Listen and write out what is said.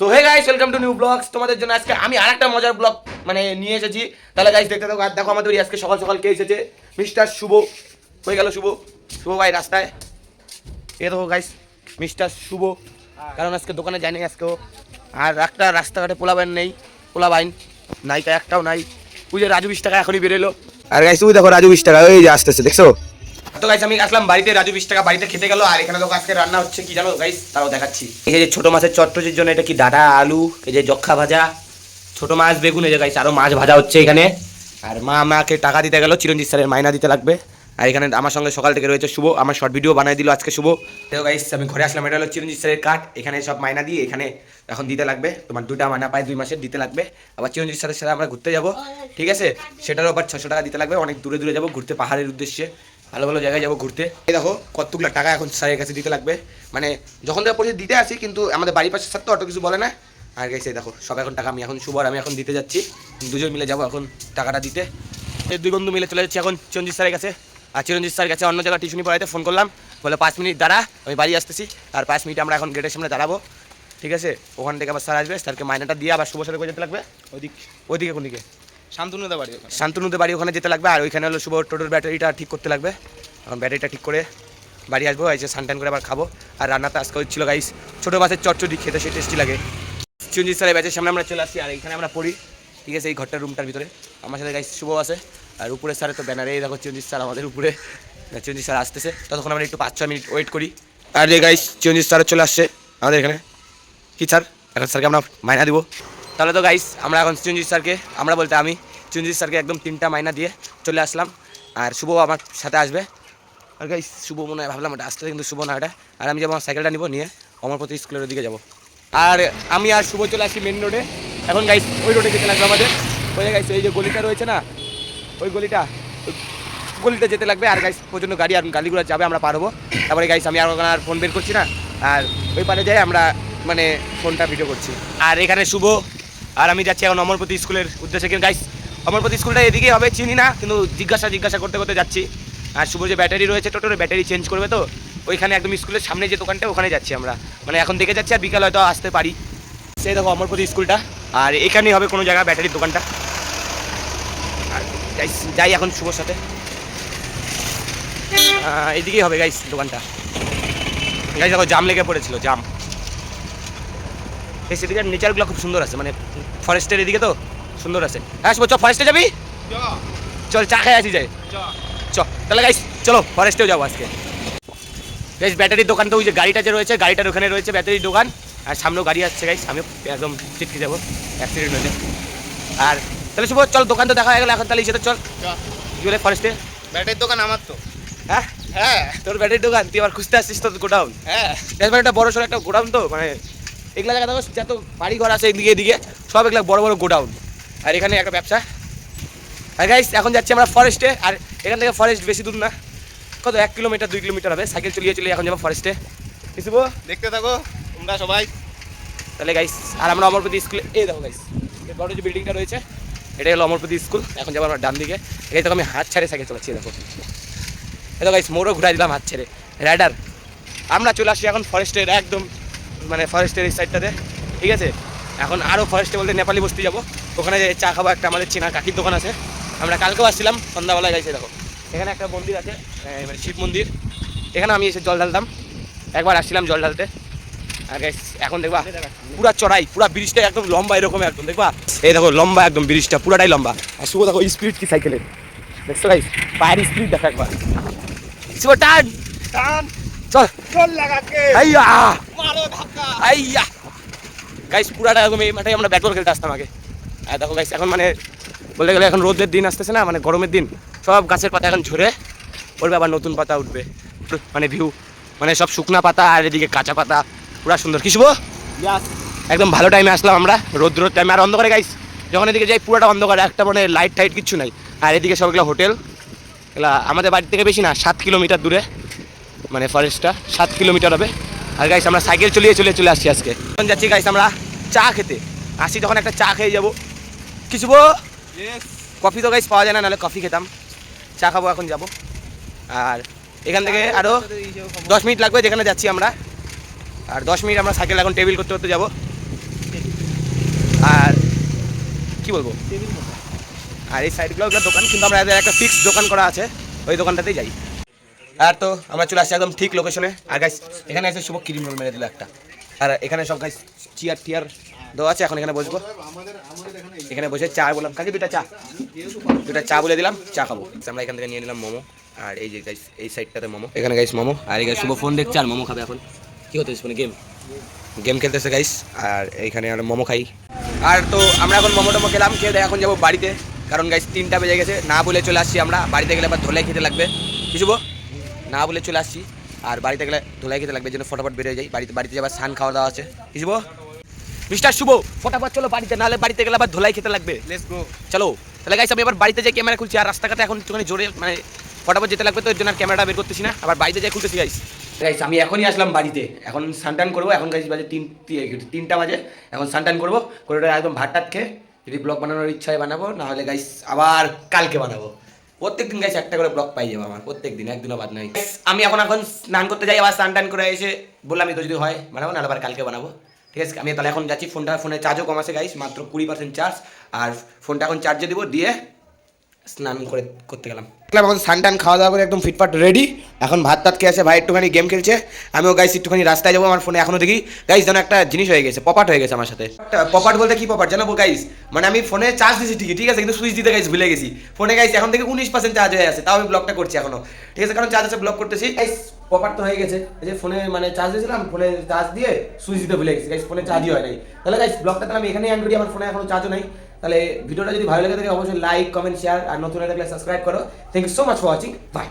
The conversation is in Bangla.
So hey guys welcome to new blogs. তোমাদের জন্য আজকে আমি আরেকটা মজার ব্লগ মানে নিয়ে এসেছি। তাহলে গাইস দেখতে থাকো। আর দেখো আমাদের আজকে সকাল সকাল কে এসেছে, মিস্টার শুভ। হয়ে গেল শুভ, শুভ ভাই রাস্তায়। এ দেখো গাইস মিস্টার শুভ, কারণ আজকে দোকানে যায়নি আজকেও। আর একটা রাস্তাঘাটে পোলাবাইন নেই, পোলাবাইন নাইকা একটাও নাই। ওই যে রাজু 20 টাকা এখনই বেরোলো। আর গাইস তুই দেখো রাজু 20 টাকা ওই যে আসতেছে, দেখছো তো গাইস। আমি আসলাম বাড়িতে, রাজু 20 টাকা বাড়িতে খেতে গেল। আর এখানে দেখো আজকে রান্না হচ্ছে কি জানো গাইস, তাও দেখাচ্ছি। এই যে ছোট মাছের চটচটির জন্য এটা কি ডাটা আলু, এই যে জক্ষা ভাজা, ছোট মাছ বেগুন, এই যে গাইস আরো মাছ ভাজা হচ্ছে এখানে। আর মা আমাকে টাকা দিতে গেল, চিরঞ্জিত স্যারের মাইনা দিতে লাগবে। আর এখানে আমার সঙ্গে সকাল থেকে রয়েছে শুভ, আমার শর্ট ভিডিও বানিয়ে দিল আজকে শুভ। দেখো গাইস আমি ঘরে আসলাম, এটা হলো চিরঞ্জিত স্যারের কার্ড। এখানে সব মাইনা দিয়ে এখানে এখন দিতে লাগবে, তোমার 2টা মাইনা পায় 2 মাসের দিতে লাগবে। আবার চিরঞ্জিত স্যারের সাথে আমরা ঘুরতে যাবো, ঠিক আছে, সেটারও আবার 600 টাকা দিতে লাগবে। অনেক দূরে দূরে যাবো ঘুরতে, পাহাড়ের উদ্দেশ্যে, ভালো ভালো জায়গায় যাবো ঘুরতে। এই দেখো কতগুলো টাকা এখন স্যারের কাছে দিতে লাগবে, মানে যখন থেকে পয়সা দিতে আসি, কিন্তু আমাদের বাড়ির পাশে স্যার তো অত কিছু বলে না। আর গাইস এই দেখো সব এখন টাকা আমি এখন শুভ আর আমি এখন দিতে যাচ্ছি, দুজন মিলে যাবো এখন টাকাটা দিতে। এই 2 বন্ধু মিলে চলে যাচ্ছি এখন চিরঞ্জিত স্যারের কাছে। আর চিরঞ্জিত স্যার গেছে অন্য জায়গায় টিউশনি পড়াইতে, ফোন করলাম, বলে 5 মিনিট দাঁড়া, আমি বাড়ি আসতেছি। আর 5 মিনিট আমরা এখন গেটের সামনে দাঁড়াবো, ঠিক আছে। ওখান থেকে আবার স্যার আসবে, স্যারকে মাইনাটা দিয়ে আবার শুভ সাথে করে যেতে লাগবে ওইদিকে কোন দিকে শান্তনুদের বাড়ি, শান্তনুদের বাড়ি ওখানে যেতে লাগবে। আর ওইখানে হলো শুভ টোটোর ব্যাটারিটা ঠিক করতে লাগবে। এখন ব্যাটারিটা ঠিক করে বাড়ি আসবো, এসে সানটান করে আবার খাবো। আর রান্নাটা আজকে হচ্ছিল গাইস ছোটো মাছের চটচটি, খেতে সে টেস্টি লাগে। চিরঞ্জিত স্যারের ব্যাচের সামনে আমরা চলে আসছি, আর এখানে আমরা পড়ি, ঠিক আছে, এই ঘরটার রুমটার ভিতরে। আমার সাথে গাইস শুভ আছে। আর উপরে স্যারের তো ব্যানারে দেখো চিরঞ্জিত স্যার আমাদের উপরে, চিরঞ্জিত স্যার আসতেছে, ততক্ষণ আমরা একটু 5-6 মিনিট ওয়েট করি। আর এই গাইস চিরঞ্জিত স্যার চলে আসছে আমাদের এখানে। কি স্যার, এখন স্যারকে আমরা মাইনা দিব। তাহলে তো গাইস আমরা এখন চিরঞ্জিত স্যারকে, আমরা বলতে আমি চিরঞ্জিত স্যারকে একদম 3টা মাইনা দিয়ে চলে আসলাম। আর শুভ আমার সাথে আসবে। আর গাইস শুভ মনে হয় ভাবলাম ওটা আসতে, কিন্তু শুভ না ওটা। আর আমি যাবো আমার সাইকেলটা নিবো, নিয়ে অমরপতি স্কুলের দিকে যাবো। আর আমি আর শুভ চলে আসি মেন রোডে। এখন গাইস ওই রোডে যেতে লাগবে আমাদের, ওই গাইস এই যে গলিটা রয়েছে না, ওই গলিটা যেতে লাগবে। আর গাইস প্রচণ্ড গাড়ি, আর গাড়িগুলো যাবে, আমরা পারবো। তারপরে গাইস আমি আর ফোন বের করছি না, আর ওই পারে যাই আমরা মানে ফোনটা ভিডিও করছি। আর এখানে শুভ আর আমি যাচ্ছি এখন অমরপতি স্কুলের উদ্দেশ্যে। কিন্তু গাইস অমরপতি স্কুলটা এদিকে হবে, চিনি না, কিন্তু জিজ্ঞাসা করতে করতে যাচ্ছি। আর শুভ যে ব্যাটারি রয়েছে টোটোর, ব্যাটারি চেঞ্জ করবে, তো ওইখানে একদম স্কুলের সামনে যে দোকানটা ওখানে যাচ্ছি আমরা, মানে এখন দেখে যাচ্ছি। আর বিকাল হয়তো আসতে পারি। সেই দেখো অমরপতি স্কুলটা, আর এখানেই হবে কোনো জায়গায় ব্যাটারির দোকানটা। আর যাই এখন শুভর সাথে, এইদিকেই হবে গাইস দোকানটা। গাইস দেখো জাম লেগে পড়েছিল, জাম। এই সেদিকের নেচারগুলো খুব সুন্দর আছে, মানে ফরেস্টের এদিকে তো সুন্দর আছে। হ্যাঁ শুভ চ, ফরেস্টে যাবি? চল চা খাই আসি যাই, চ। তাহলে গাইস চলো ফরেস্টেও যাবো আজকে। গাইস ব্যাটারির দোকান তো ওই যে গাড়িটা যে রয়েছে, গাড়িটার ওখানে রয়েছে ব্যাটারির দোকান। আর সামনেও গাড়ি আসছে গাইস, আমিও একদম চিটকে যাবো, অ্যাক্সিডেন্ট হয়েছে। আর তাহলে শুভ চল, দোকান তো দেখা হয়ে গেলো, এখন তাহলে ইসে তো চল কি বলে ফরেস্টে। ব্যাটারির দোকান আমার তো। হ্যাঁ হ্যাঁ তোর ব্যাটারির দোকান, তুই আবার খুঁজতে আসছিস তোর গোডাউন। হ্যাঁ মানে একটা বড় সড়ো একটা গোডাউন, তো মানে এগুলা জায়গা দেখো যত বাড়ি ঘর আছে এদিকে সব এগুলা বড় বড় গোডাউন। আর এখানে একটা ব্যবসা। আর গাইস এখন যাচ্ছি আমরা ফরেস্টে। আর এখান থেকে ফরেস্ট বেশি দূর না, কত 1 কিলোমিটার 2 কিলোমিটার হবে, সাইকেল চলিয়ে এখন যাবো ফরেস্টে। কিছু দেখতে থাকো তোমরা সবাই। তাহলে গাইস আর আমরা অমরপতি স্কুলে, এই দেখো গাইস এই বড় যে বিল্ডিংটা রয়েছে, এটাই হলো অমরপতি স্কুল। এখন যাবো আমরা ডান দিকে। এই দেখো আমি হাত ছেড়ে সাইকেল চালাচ্ছি, দেখো এই দেখো গাইস মোড়ও ঘুরাই দিলাম হাত ছেড়ে, রাইডার। আমরা চলে আসছি এখন ফরেস্টের একদম, মানে ফরেস্টের এই সাইডটাতে, ঠিক আছে। এখন আরও ফরেস্টে বলতে নেপালি বস্তি যাবো, ওখানে যে চা খাবো, একটা আমাদের চেনা কাকির দোকান আছে। আমরা কালকেও আসছিলাম সন্ধ্যাবেলায়, গাইছে দেখো এখানে একটা মন্দির আছে, মানে শিব মন্দির। এখানে আমি এসে জল ঢালতাম, একবার আসছিলাম জল ঢালতে। আর গাইস এখন দেখবা পুরা চড়াই, পুরা ব্রিজটা একদম লম্বা, এরকম একদম দেখবা, এই দেখো লম্বা একদম ব্রিজটা পুরাটাই লম্বা। আর শুভ দেখো স্পিড কি সাইকেলের, দেখছো গাইস পায়ের স্পিড দেখো একবার। শুভ টান টান চল চল লাগাকে আইয়া মারো ধাক্কা। আইয়া গাইস পুরাটা একদম এই মাঠে আমরা ব্যাট বল খেলতে আসতাম আগে। আর দেখো গাইস এখন মানে বলতে গেলে এখন রোদের দিন আসতেছে না, মানে গরমের দিন, সব গাছের পাতা এখন ঝরে পড়বে, আবার নতুন পাতা উঠবে, মানে ভিউ, মানে সব শুকনা পাতা আর এদিকে কাঁচা পাতা, পুরা সুন্দর। কি শুভ একদম ভালো টাইমে আসলাম আমরা, রোদ টাইমে। আর অন্ধকারে গাইস যখন এদিকে যাই পুরাটা অন্ধকার, একটা মানে লাইট টাইট কিচ্ছু নাই। আর এদিকে সব এগুলো হোটেল, এগুলা আমাদের বাড়ি থেকে বেশি না, 7 কিলোমিটার দূরে, মানে ফরেস্টটা 7 কিলোমিটার হবে। আর গাইস আমরা সাইকেল চলে আসছি আজকে। এখন যাচ্ছি গাইস আমরা চা খেতে, আসি যখন একটা চা খেয়ে যাবো। কিছু কফি তো গাইস পাওয়া যায় না, নাহলে কফি খেতাম, চা খাবো এখন যাবো। আর এখান থেকে আরও 10 মিনিট লাগবে যেখানে যাচ্ছি আমরা। আর 10 মিনিট আমরা সাইকেল এখন টেবিল করতে যাবো, আর কি বলবো, আর এই সাইডগুলো দোকান, কিন্তু আমরা এদের একটা ফিক্স দোকান করা আছে, ওই দোকানটাতেই যাই। আর তো আমরা চলে আসছি একদম ঠিক লোকেশনে। আর গাইস এখানে এসে শুভ ক্রিম রোল মেরে দিল একটা, আর এখানে সব গাইস চেয়ার টিয়ার দেওয়া আছে। এখন এখানে বসবো, এখানে বসে চা বললাম কাকি দুটা চা বলে দিলাম, চা খাবো। আমরা এখান থেকে নিয়ে নিলাম মোমো, আর এই যে গাইস এই সাইডটাতে মোমো, এখানে গাইস মোমো, আর এই গাইস শুভ ফোন দেখছে আর মোমো খাবে। এখন কি হতেছে ফোনে, গেম খেলতেছে গাইস, আর এইখানে আর মোমো খাই। আর তো আমরা এখন মোমো টোমো খেলাম, খেয়ে এখন যাবো বাড়িতে, কারণ গাইস 3টা বেজে গেছে। না বলে চলে আসছি আমরা, বাড়িতে গেলে আবার ধোলাই খেতে লাগবে। কি শুভ, না বলে চলে আসছি, আর বাড়িতে গেলে ধোলাই খেতে লাগবে, জন্য ফটাফট বেরিয়ে যাই। বাড়িতে যাবার সান খাওয়া দাওয়া আছে। কি শুভ, মিস্টার শুভ ফটাফট চলো বাড়িতে, নাহলে বাড়িতে গেলে আবার ধোলাই খেতে লাগবে। Let's go. চলো তাহলে গাইস, আমি এবার বাড়িতে যাই ক্যামেরা খুলছি। আর রাস্তাঘাটে এখন একটুখানি জোরে মানে ফটাফট যেতে লাগবে, তো এর জন্য আর ক্যামেরাটা বের করতেছি না, আবার বাড়িতে যাই খুলতেছি গাইস। গাইস আমি এখনই আসলাম বাড়িতে, এখন সানটান করবো। এখন গাইস বাজে 3টা বাজে, এখন সানটান করবো, করে একদম ভাত টাত খেয়ে যদি ব্লগ বানানোর ইচ্ছায় বানাবো, নাহলে গাইস আবার কালকে বানাবো। প্রত্যেকদিন গাইস একটা করে ব্লগ পাই যাবো আমার, প্রত্যেকদিন, একদিনও বাদ নাই। আমি এখন স্নান করতে যাই, আবার স্নান টান করে এসে বললাম তো যদি হয় বানাবো, নাহলে আবার কালকে বানাবো। ঠিক আছে, আমি তাহলে এখন যাচ্ছি। ফোনে চার্জও কম আছে গাইস, মাত্র 20% চার্জ, আর ফোনটা এখন চার্জে দিব, দিয়ে স্নান করতে গেলাম। আমাদের স্নান খাওয়া দাওয়া করে একদম ফিটফাট রেডি। এখন ভাত টাত খেয়ে আছে, ভাই একটুখানি গেম খেলছে, আমিও গাইস একটুখানি রাস্তায় যাবো। আমার ফোনে এখনো দেখি গাইস যেন একটা জিনিস হয়ে গেছে, পপাট হয়ে গেছে আমার সাথে। পপাট বলতে কি পপাট জানাবো গাইস, মানে আমি ফোনে চার্জ দিয়েছি ঠিকই, ঠিক আছে, কিন্তু সুইচ দিতে গাইস ভুলে গেছি। ফোনে গাইস এখন থেকে 19% চার্জ হয়ে আছে, তাও আমি ব্লগটা করছি এখনো, ঠিক আছে, কারণ চার্জ আছে ব্লগ করতেছি। গাইস পপাট তো হয়ে গেছে, এই যে ফোনে মানে চার্জ দিয়েছিলাম, ফোনে চার্জ দিয়ে সুইচ দিতে ভুলে গেছি গাইস, ফোনে চার্জই হয় নাই। তাহলে গাইস ব্লগটা তাহলে আমি এখানেই এন্ড করি, আমার ফোনে এখনো চার্জও নাই। তাহলে ভিডিওটা যদি ভালো লাগে থাকে অবশ্যই লাইক, কমেন্ট, শেয়ার, আর নতুন হয়ে থাকলে সাবস্ক্রাইব করো। Thank you so much for watching, by.